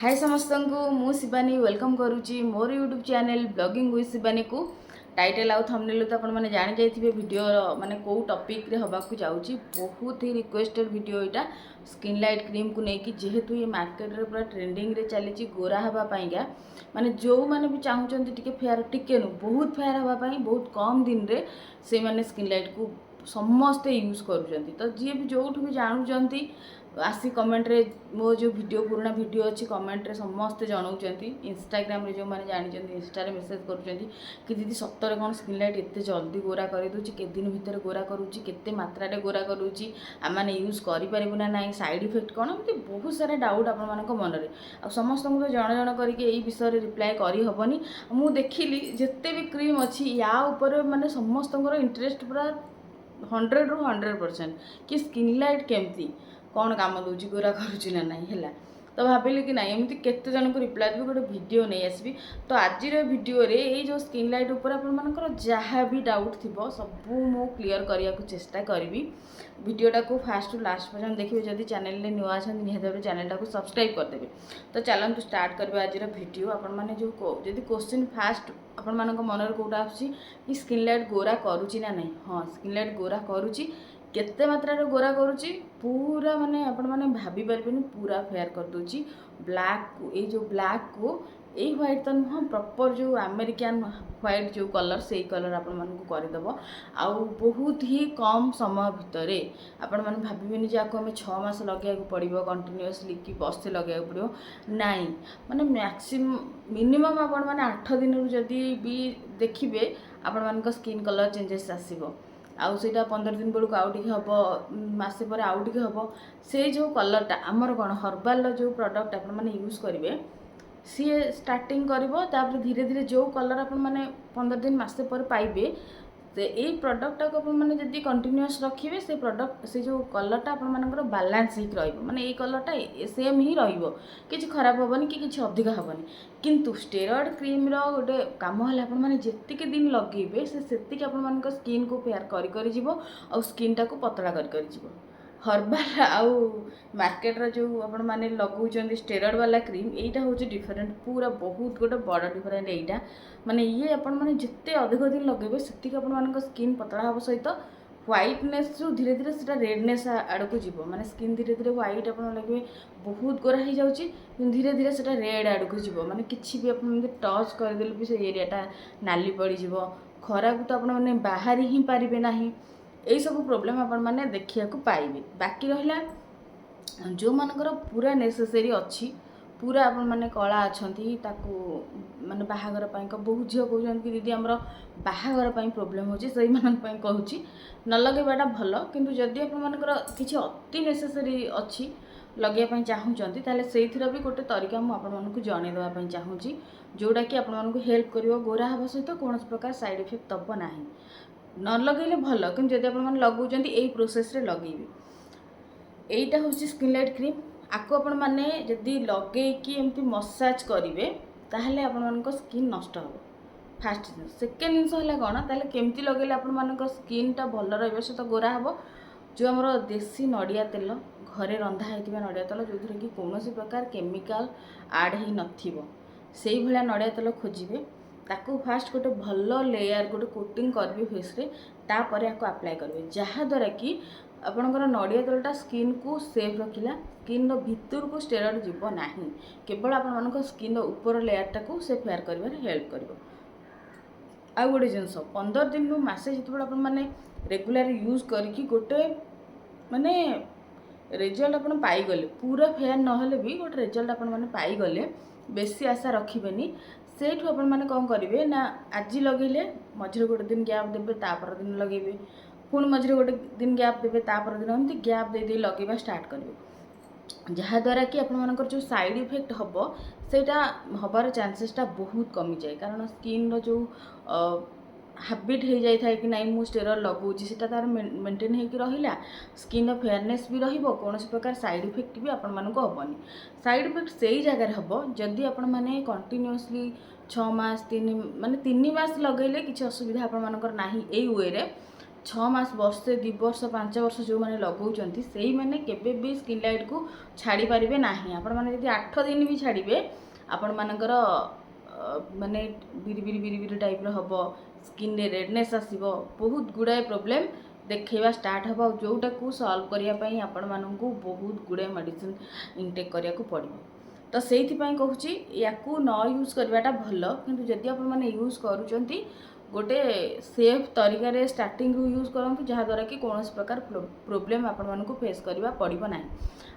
हाय समस्त को मु शिवानी वेलकम करुच्ची मोर YouTube channel vlogging with Shivani को टाइटल आउ थंबनेल तो आपण मैंने जानी जाइए वीडियो माने कौ टॉपिक रे हबा को जाउची बहुत he requested video Etah skin light cream को लेकिन जेहेतु ये मार्केट रे पूरा ट्रेंडिंग रे चली गोरा हवा पाइका माने जो माने भी चाहूचंती टिके फेयर टिके नु बहुत फेयर हवा पाई बहुत कम दिन रे से माने स्किन लाइट को समस्ते यूज करूचंती तो जी भी जोठु भी जानूचंती आसी कमेंट रे मो जो वीडियो पुराना वीडियो अच्छी कमेंट रे समस्ते जनाऊँच इंस्टाग्राम रे जो मैंने जानी इंस्टा रे मेसेज करुँच कि दीदी सतरे कौन स्किन लाइट एत जल्दी गोरा कर दूची के दिन भितर गोरा करुच्ची केते मात्रा रे गोरा करुच्ची आम मैंने यूज करूँ ना ना साइड इफेक्ट कौन एमती बहुत सारा डाउट आपण मन में आ समस्त तो जन जन करके विषय रिप्लाय करहबनी मु देखिली जिते भी क्रीम अच्छी या ऊपर माने समस्त इंटरेस्ट पूरा 100 ରୁ 100% कि स्किन लाइट केमती कौन काम दूची गोरा करुच्ची ना नाई है तो भाविली कि नाई एमती केते जन को रिप्लाई देवी गोटे वीडियो नहीं आसबि तो आज वीडियो रे ये जो स्किन लाइट ऊपर आपनकर जहाँ भी डाउट थिबो सबू मु क्लियर करिया को चेष्टा करी वीडियोटा को फास्ट टू लास्ट पर्यंत देखिए जदि चैनल रे नुआ अछन निहाती भाबे चैनलटा को सब्सक्राइब करदेबे तो चलतु स्टार्ट करबे आज वीडियो आपण माने जो जदि क्वेश्चन फास्ट आपण मानक मन रे कोटा आछि कि स्किन लाइट गोरा करूची ना नहीं हाँ स्किन लाइट गोरा करूची केते मात्रा रे गोरा करूची पूरा माने आपण माने भाभी परबेनी पूरा फेयर कर दूची ब्लैक को ए जो ब्लैक को ए व्हाइट तो नुह प्रॉपर जो अमेरिकन व्हाइट जो कलर से कलर आपण मान को करदेव आउ बहुत ही कम समय भितर आपण माने भाबिबेनी जे आको हमें 6 मास लगे पड़ो कंटिन्यूअसली कि बस्ते लगे पड़ो नाई माने मैक्सिमम मिनिमम आपण माने 8 दिन रु जदी भी देखिबे आपण मान को स्किन कलर चेंजेस आसीबो आउ सेटा 15 दिन बेलू आउ टिके हम मसे पर आउ टिके हम से जो कलरटा आमर कौन हर्बाल जो प्रोडक्ट आप यूज करेंगे सी स्टार्टिंग कर धीरे धीरे जो कलर आप 15 दिन मसे पर पाइबे तो यही प्रडक्टा को आपड़ी कंटिन्यूअस रखिए से प्रडक्ट से जो कलरटा आपर बालांस ही माने ये कलरटा सेम ही कि खराब हेनी कि अधिक हेनी किंतु स्टेरॉइड क्रीम रो गोटे काम है आपके दिन लगे से आप स्किन को फेयर कर स्किन टाक पतला कर हर्बाल आउ मार्केट जो आपण माने लगौचंदी स्टेरॉइड वाला क्रीम एटा होची डिफरेंट पूरा बहुत गोटे बड़ डिफरेंट एटा माने ये आपण माने जिते अधिक दिन लगेबे सेतिक आपण मानक स्किन पतला हबो सहित व्हाइटनेस जो धीरे धीरे सेटा रेडनेस आड़ को जीवो माने स्किन धीरे धीरे व्हाइट आपण लगे बहुत गोरा हो जाउची धीरे धीरे सेटा रेड आड़ को जीवो माने किछि भी आपण टच कर देले भी से एरियाटा नाली पड़ी जीवो खरा को तो आपण माने बाहर ही पारिबे नाही यही सब प्रोब्लेम आपण माने देखिया को पाइबे बाकी रहिला जो मानकर पूरा नेसेसरी अच्छी पूरा आपण माने कला अछंती ताकू माने बाहागर पई को बहुत झियो कहउछन कि दीदी हमरो बाहागर पई प्रॉब्लम होची सही मान पई कहउची न लगेबाटा भलो किंतु जदी आपण मानकर किछि अति नेसेसरी अच्छी लगे पई चाहूचंती ताले सेइथिर भी गोटे तरीका मु आपण मानकु जणे देबा पई चाहूची जोडा कि आपण मानकु हेल्प करिवो गोरा हबा सहित कोनोस प्रकार साइड इफेक्ट तब नाही न लगेले भल कि जब आप लगौंट यही प्रोसेस रे लगेबे एटा हूँ स्किन लाइट क्रीम आपको आपण मैंने जदि लगे कि एमती मसाज करेंगे ताहले आपण मानक स्किन नष्ट हो फास्ट जिन सेकेंड जिनस है कौन ताहले केमती लगेले आपण मानक स्किन टा भल रहिबो से तो गोरा हबो जो हमर देसी नड़िया तेल घरे रंधा होइतिबा नड़िया तेल जो कि कौन प्रकार केमिकल आड ही नथिबो सेही भलिया नड़िया तेल खोजिबे ताकू फास्ट गोटे भल लेयर गोटे कोटिंग करेंगे फेस रे तापर आपको अप्लाई करेंगे जहाँद्वारा कि आपणकर नड़िया तेलटा स्किन को सेफ रखिला स्किन भितर को स्टेरॉइड जीव ना केवल आप स्किन ऊपर लेयरटा को से फेयर कर हेल्प कर आ गोटे जिनस 15 दिन रु मासे जिते आप रेगुलर यूज करके गोटे माने रिजल्ट आप पाईगले पूरा फेयर नहले भी गोटे रिजल्ट आप पाईगले बेसी आशा रखिबेनी सेठू आपण माने कौन करेंगे ना आज लगेले मझे गोटे दिन गैप देवे तापर दिन लगेबे पुणी मझे गोटे दिन गैप देवे तापर दिन एमती गैप दे लगेबा स्टार्ट करेंगे जहाँद्वारा कि आप जो साइड इफेक्ट हम सेटा हबार चांसेसटा बहुत कमी जाए कारण स्किन जो हैबिट हो जाए कि नाई मु स्टेरॉइड लगौची सेटा तार मेंटेन होकर रहिला स्किन फेयरनेस भी रहिबो कौन प्रकार साइड इफेक्ट भी आपण मानक हेनी साइड इफेक्ट से ही जगह हम जदि आपण माने कंटिन्यूअसली 6 मास 3 मास लगेले किसी असुविधा आपण मानकर नाही एई वे रे 6 ମାସ ବର୍ଷେ 2 ବର୍ଷ 5 ବର୍ଷ ଯେଉଁମାନେ ଲଗାଉଛନ୍ତି ସେଇମାନେ କେବେ ବି ସ୍କିନ୍ ଲାଇଟ୍କୁ ଛାଡ଼ି ପାରିବେ ନାହିଁ। ଆପଣମାନେ ଯଦି 8 ଦିନ ବି ଛାଡ଼ିବେ ଆପଣମାନଙ୍କର ମାନେ ବିରି ବିରି ଟାଇପ୍ର ହେବ, ସ୍କିନ୍ରେ ରେଡ଼ନେସ୍ ଆସିବ, ବହୁତ ଗୁଡ଼ାଏ ପ୍ରୋବ୍ଲେମ୍ ଦେଖେଇବା ଷ୍ଟାର୍ଟ ହେବ। ଆଉ ଯେଉଁଟାକୁ ସଲ୍ଭ କରିବା ପାଇଁ ଆପଣମାନଙ୍କୁ ବହୁତ ଗୁଡ଼ାଏ ମେଡ଼ିସିନ୍ ଇନଟେକ୍ କରିବାକୁ ପଡ଼ିବ। ତ ସେଇଥିପାଇଁ କହୁଛି ୟାକୁ ନ ୟୁଜ୍ କରିବାଟା ଭଲ। କିନ୍ତୁ ଯଦି ଆପଣମାନେ ୟୁଜ୍ କରୁଛନ୍ତି ଗୋଟେ ସେଫ୍ ତରିକାରେ ଷ୍ଟାର୍ଟିଂରୁ ୟୁଜ୍ କରନ୍ତୁ, ଯାହାଦ୍ୱାରା କି କୌଣସି ପ୍ରକାର ପ୍ରୋବ୍ଲେମ୍ ଆପଣମାନଙ୍କୁ ଫେସ୍ କରିବା ପଡ଼ିବ ନାହିଁ।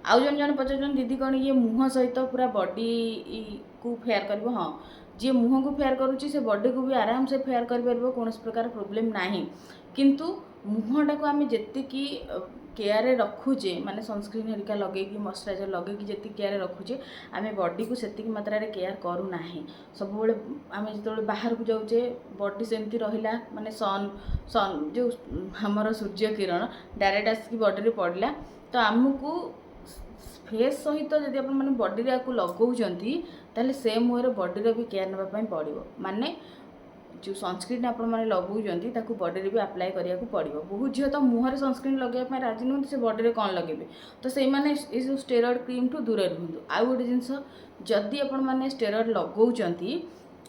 ଆଉ ଜଣେ ପଚାରୁଛନ୍ତି ଦିଦି କ'ଣ ଇଏ ମୁହଁ ସହିତ ପୁରା ବଡ଼ିକୁ ଫେୟାର୍ କରିବ? ହଁ, ଯିଏ ମୁହଁକୁ ଫେୟାର୍ କରୁଛି ସେ ବଡ଼ିକୁ ବି ଆରାମସେ ଫେୟାର୍ କରିପାରିବ, କୌଣସି ପ୍ରକାର ପ୍ରୋବ୍ଲେମ୍ ନାହିଁ। କିନ୍ତୁ ମୁହଁଟାକୁ ଆମେ ଯେତିକି କେୟାରରେ ରଖୁଛେ, ମାନେ ସନସ୍କ୍ରିନ୍ ହେରିକା ଲଗେଇକି ମଶ୍ଚରାଇଜର୍ ଲଗେଇକି ଯେତିକି କେୟାରରେ ରଖୁଛେ, ଆମେ ବଡ଼ିକୁ ସେତିକି ମାତ୍ରାରେ କେୟାର କରୁନାହିଁ। ସବୁବେଳେ ଆମେ ଯେତେବେଳେ ବାହାରକୁ ଯାଉଛେ ବଡ଼ି ସେମିତି ରହିଲା, ମାନେ ସନ୍ ଯେଉଁ ଆମର ସୂର୍ଯ୍ୟ କିରଣ ଡାଇରେକ୍ଟ ଆସିକି ବଡ଼ିରେ ପଡ଼ିଲା, ତ ଆମକୁ ଫେସ୍ ସହିତ ଯଦି ଆପଣମାନେ ବଡ଼ିରେ ଆକୁ ଲଗାଉଛନ୍ତି ତାହେଲେ ସେମ୍ ୱେରେ ବଡ଼ିର ବି କେୟାର ନେବା ପାଇଁ ପଡ଼ିବ। ମାନେ ଯେଉଁ ସନସ୍କ୍ରିନ୍ ଆପଣମାନେ ଲଗାଉଛନ୍ତି ତାକୁ ବଡ଼ିରେ ବି ଆପ୍ଲାଏ କରିବାକୁ ପଡ଼ିବ। ବହୁତ ଝିଅ ତ ମୁହଁରେ ସନସ୍କ୍ରିନ୍ ଲଗାଇବା ପାଇଁ ରାଜି ନୁହନ୍ତି, ସେ ବଡ଼ିରେ କ'ଣ ଲଗାଇବେ? ତ ସେଇମାନେ ଏ ଯେଉଁ ଷ୍ଟେରଏଡ଼୍ କ୍ରିମ୍ଠୁ ଦୂରରେ ରୁହନ୍ତୁ। ଆଉ ଗୋଟେ ଜିନିଷ, ଯଦି ଆପଣମାନେ ଷ୍ଟେରଏଡ଼୍ ଲଗାଉଛନ୍ତି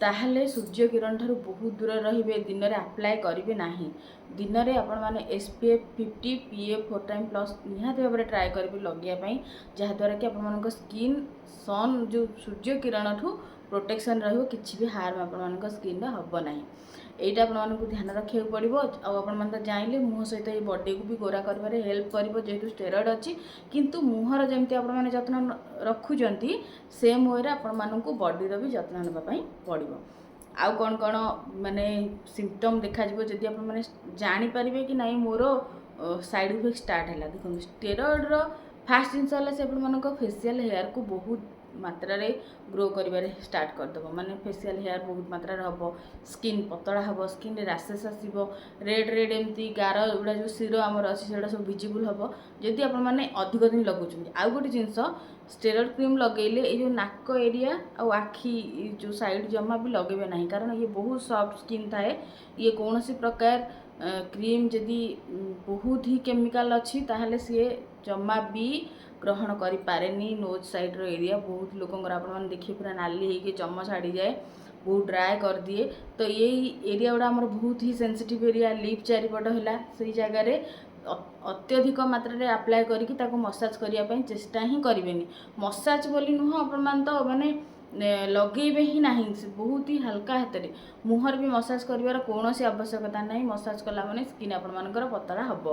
ତାହେଲେ ସୂର୍ଯ୍ୟ କିରଣ ଠାରୁ ବହୁତ ଦୂରରେ ରହିବେ, ଦିନରେ ଆପ୍ଲାଏ କରିବେ ନାହିଁ। ଦିନରେ ଆପଣମାନେ SPF 50 PA 4x+ ନିହାତି ଭାବରେ ଟ୍ରାଏ କରିବେ ଲଗାଇବା ପାଇଁ, ଯାହାଦ୍ୱାରା କି ଆପଣମାନଙ୍କ ସ୍କିନ୍ ସନ୍ ଯେଉଁ ସୂର୍ଯ୍ୟ କିରଣଠୁ ପ୍ରୋଟେକ୍ସନ୍ ରହିବ, କିଛି ବି ହାର୍ମ ଆପଣମାନଙ୍କ ସ୍କିନ୍ରେ ହେବ ନାହିଁ। এইটা ଆପଣମାନଙ୍କୁ ଧ୍ୟାନ ରଖିବାକୁ ପଡ଼ିବ। ଆଉ ଆପଣମାନେ ତ ଜାଣିଲେ ମୁହଁ ସହିତ ଏଇ ବଡ଼ିକୁ ବି ଗୋରା କରିବାରେ ହେଲ୍ପ କରିବ, ଯେହେତୁ ଷ୍ଟେରଏଡ଼୍ ଅଛି। କିନ୍ତୁ ମୁହଁର ଯେମିତି ଆପଣମାନେ ଯତ୍ନ ରଖୁଛନ୍ତି ସେମ୍ ୱେରେ ଆପଣମାନଙ୍କୁ ବଡ଼ିର ବି ଯତ୍ନ ନେବା ପାଇଁ ପଡ଼ିବ। ଆଉ କ'ଣ ମାନେ ସିମ୍ପଟମ୍ ଦେଖାଯିବ ଯଦି ଆପଣମାନେ ଜାଣିପାରିବେ କି ନାହିଁ ମୋର ସାଇଡ଼୍ ଇଫେକ୍ଟ ଷ୍ଟାର୍ଟ ହେଲା। ଦେଖନ୍ତୁ, ଷ୍ଟେରଏଡ଼୍ର ଫାଷ୍ଟ ଜିନିଷ ହେଲା ସେ ଆପଣମାନଙ୍କ ଫେସିଆଲ୍ ହେୟାର୍କୁ ବହୁତ ମାତ୍ରାରେ ଗ୍ରୋ କରିବାରେ ଷ୍ଟାର୍ଟ କରିଦେବ। ମାନେ ଫେସିଆଲ୍ ହେୟାର୍ ବହୁତ ମାତ୍ରାରେ ହେବ, ସ୍କିନ୍ ପତଳା ହେବ, ସ୍କିନ୍ରେ ରାସେସ୍ ଆସିବ, ରେଡ଼୍ ଏମିତି ଗାର ଗୁଡ଼ା ଯେଉଁ ଶିର ଆମର ଅଛି ସେଗୁଡ଼ା ସବୁ ଭିଜିବୁଲ୍ ହେବ ଯଦି ଆପଣମାନେ ଅଧିକ ଦିନ ଲଗାଉଛନ୍ତି। ଆଉ ଗୋଟେ ଜିନିଷ, ଷ୍ଟେରଏଡ଼୍ କ୍ରିମ୍ ଲଗାଇଲେ ଏଇ ଯେଉଁ ନାକ ଏରିଆ ଆଉ ଆଖି ଯେଉଁ ସାଇଡ଼୍ ଜମା ବି ଲଗାଇବେ ନାହିଁ, କାରଣ ଇଏ ବହୁତ ସଫ୍ଟ ସ୍କିନ୍ ଥାଏ। ଇଏ କୌଣସି ପ୍ରକାର କ୍ରିମ୍ ଯଦି ବହୁତ ହି କେମିକାଲ୍ ଅଛି ତାହେଲେ ସିଏ ଜମା ବି ଗ୍ରହଣ କରିପାରେନି। ନୋଜ୍ ସାଇଡ଼୍ର ଏରିଆ ବହୁତ ଲୋକଙ୍କର ଆପଣମାନେ ଦେଖିବେ ପୁରା ନାଲି ହେଇକି ଚମ ଛାଡ଼ିଯାଏ, ବହୁତ ଡ୍ରାଏ କରିଦିଏ। ତ ଏଇ ଏରିଆ ଗୁଡ଼ା ଆମର ବହୁତ ହି ସେନ୍ସିଟିଭ୍ ଏରିଆ। ଲିପ୍ ଚାରିପଟ ହେଲା, ସେଇ ଜାଗାରେ ଅତ୍ୟଧିକ ମାତ୍ରାରେ ଆପ୍ଲାଏ କରିକି ତାକୁ ମସାଜ କରିବା ପାଇଁ ଚେଷ୍ଟା ହିଁ କରିବେନି। ମସାଜ ବୋଲି ନୁହଁ, ଆପଣମାନେ ତ ମାନେ ଲଗେଇବେ ହିଁ ନାହିଁ, ବହୁତ ହି ହାଲକା ହାତରେ। ମୁହଁରେ ବି ମସାଜ କରିବାର କୌଣସି ଆବଶ୍ୟକତା ନାହିଁ। ମସାଜ କଲା ମାନେ ସ୍କିନ୍ ଆପଣମାନଙ୍କର ପତଳା ହେବ।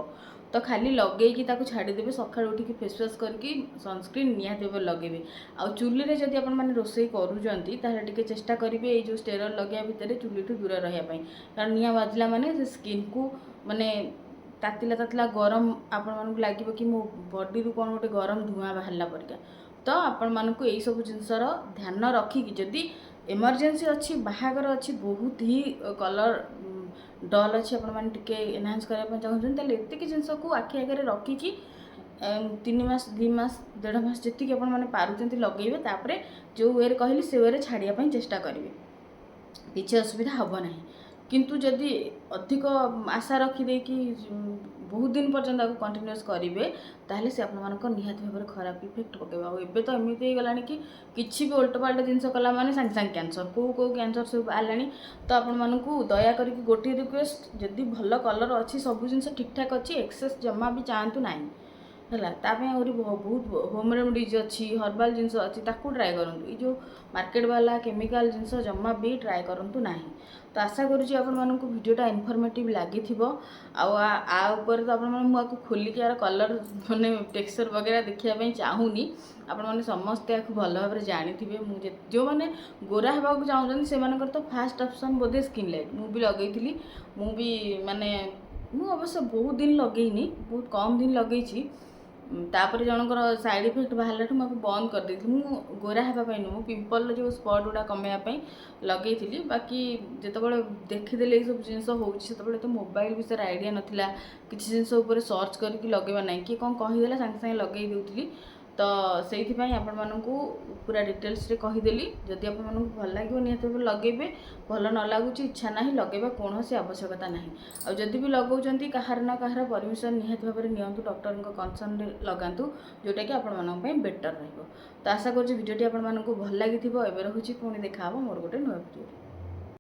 ତ ଖାଲି ଲଗେଇକି ତାକୁ ଛାଡ଼ିଦେବେ, ସକାଳୁ ଉଠିକି ଫେସ୍ ୱାଶ୍ କରିକି ସନସ୍କ୍ରିନ୍ ନିହାତି ଭାବରେ ଲଗେଇବେ। ଆଉ ଚୁଲିରେ ଯଦି ଆପଣମାନେ ରୋଷେଇ କରୁଛନ୍ତି ତାହେଲେ ଟିକେ ଚେଷ୍ଟା କରିବେ ଏଇ ଯେଉଁ ଷ୍ଟେରଏଡ଼୍ ଲଗେଇବା ଭିତରେ ଚୁଲିଠୁ ଦୂର ରହିବା ପାଇଁ, କାରଣ ନିଆଁ ବାଜିଲା ମାନେ ସେ ସ୍କିନ୍କୁ ମାନେ ତାତିଲା ଗରମ ଆପଣମାନଙ୍କୁ ଲାଗିବ କି ମୋ ବଡ଼ିରୁ କ'ଣ ଗୋଟେ ଗରମ ଧୂଆଁ ବାହାରିଲା ପରିକା। ତ ଆପଣମାନଙ୍କୁ ଏଇସବୁ ଜିନିଷର ଧ୍ୟାନ ରଖିକି, ଯଦି ଏମର୍ଜେନ୍ସି ଅଛି, ବାହାଘର ଅଛି, ବହୁତ ହି କଲର୍ ଡଲ୍ ଅଛି, ଆପଣମାନେ ଟିକେ ଏନହାନ୍ସ କରିବା ପାଇଁ ଚାହୁଁଛନ୍ତି, ତାହେଲେ ଏତିକି ଜିନିଷକୁ ଆଖି ଆଗରେ ରଖିକି 3 ମାସ 2 ମାସ 1.5 ମାସ ଯେତିକି ଆପଣମାନେ ପାରୁଛନ୍ତି ଲଗେଇବେ। ତାପରେ ଯେଉଁ ୱେରେ କହିଲି ସେ ୱେରେ ଛାଡ଼ିବା ପାଇଁ ଚେଷ୍ଟା କରିବେ, କିଛି ଅସୁବିଧା ହେବ ନାହିଁ। କିନ୍ତୁ ଯଦି ଅଧିକ ଆଶା ରଖିଦେଇକି ବହୁତ ଦିନ ପର୍ଯ୍ୟନ୍ତ ତାକୁ କଣ୍ଟିନ୍ୟୁଅସ୍ କରିବେ ତାହେଲେ ସେ ଆପଣମାନଙ୍କ ନିହାତି ଭାବରେ ଖରାପ ଇଫେକ୍ଟ ପକାଇବ। ଆଉ ଏବେ ତ ଏମିତି ହେଇଗଲାଣି କି କିଛି ବି ଓଲଟପାଲଟ ଜିନିଷ କଲା ମାନେ ସାଙ୍ଗେ ସାଙ୍ଗେ କ୍ୟାନ୍ସର, କେଉଁ କ୍ୟାନ୍ସର ସବୁ ବାହାରିଲାଣି। ତ ଆପଣମାନଙ୍କୁ ଦୟା କରିକି ଗୋଟିଏ ରିକ୍ୱେଷ୍ଟ, ଯଦି ଭଲ କଲର୍ ଅଛି, ସବୁ ଜିନିଷ ଠିକ୍ଠାକ୍ ଅଛି, ଏକ୍ସେସ୍ ଜମା ବି ଚାହାନ୍ତୁ ନାହିଁ ହେଲା। ତା ପାଇଁ ଆହୁରି ବହୁତ ହୋମ୍ ରେମେଡ଼ିଜ୍ ଅଛି, ହର୍ବାଲ୍ ଜିନିଷ ଅଛି, ତାକୁ ଟ୍ରାଏ କରନ୍ତୁ। ଏଇ ଯେଉଁ ମାର୍କେଟ୍ ବାଲା କେମିକାଲ୍ ଜିନିଷ ଜମା ବି ଟ୍ରାଏ କରନ୍ତୁ ନାହିଁ। ତ ଆଶା କରୁଛି ଆପଣମାନଙ୍କୁ ଭିଡ଼ିଓଟା ଇନଫର୍ମେଟିଭ୍ ଲାଗିଥିବ। ଆଉ ଆ ଉପରେ ତ ଆପଣମାନେ ମୁଁ ଆକୁ ଖୋଲିକି ଆର କଲର୍ ମାନେ ଟେକ୍ସଚର୍ ବଗେରା ଦେଖିବା ପାଇଁ ଚାହୁଁନି। ଆପଣମାନେ ସମସ୍ତେ ଆକୁ ଭଲ ଭାବରେ ଜାଣିଥିବେ। ମୁଁ ଯେଉଁମାନେ ଗୋରା ହେବାକୁ ଚାହୁଁଛନ୍ତି ସେମାନଙ୍କର ତ ଫାଷ୍ଟ ଅପସନ୍ ବୋଧେ ସ୍କିନ୍ ଲାଇଟ୍। ମୁଁ ବି ଲଗେଇଥିଲି, ମୁଁ ଅବଶ୍ୟ ବହୁତ ଦିନ ଲଗେଇନି, ବହୁତ କମ୍ ଦିନ ଲଗେଇଛି। ତାପରେ ଜଣଙ୍କର ସାଇଡ଼୍ ଇଫେକ୍ଟ ବାହାରିଲାଠୁ ମୁଁ ଆକୁ ବନ୍ଦ କରିଦେଇଥିଲି। ମୁଁ ଗୋରା ହେବା ପାଇଁ ନୁହଁ, ମୁଁ ପିମ୍ପଲ୍ର ଯେଉଁ ସ୍ପଟ୍ ଗୁଡ଼ା କମେଇବା ପାଇଁ ଲଗେଇଥିଲି। ବାକି ଯେତେବେଳେ ଦେଖିଦେଲି ଏଇସବୁ ଜିନିଷ ହେଉଛି, ସେତେବେଳେ ତ ମୋବାଇଲ୍ ବିଷୟରେ ଆଇଡ଼ିଆ ନଥିଲା, କିଛି ଜିନିଷ ଉପରେ ସର୍ଚ୍ଚ କରିକି ଲଗେଇବା ନାହିଁ, କିଏ କ'ଣ କହିଦେଲା ସାଙ୍ଗେ ସାଙ୍ଗେ ଲଗେଇ ଦେଉଥିଲି। ତ तो से पूरा डिटेल्स रे कहीदेली। जदि आपको भल लगे निहत लगे, भल न लगुच इच्छा ना लगेगा कौन से आवश्यकता ना। आदि भी लगाऊँ कहार ना कहार परमिशन निहत भाव में नियंतु डॉक्टर कंसर्न लगातु जोटा कि आपण बेटर रहिबो। तो आशा करूँ भिडियोटी आपको भल लगी। एवं रोचे पुणी देखा मोर गोटे नुआ भिडियो।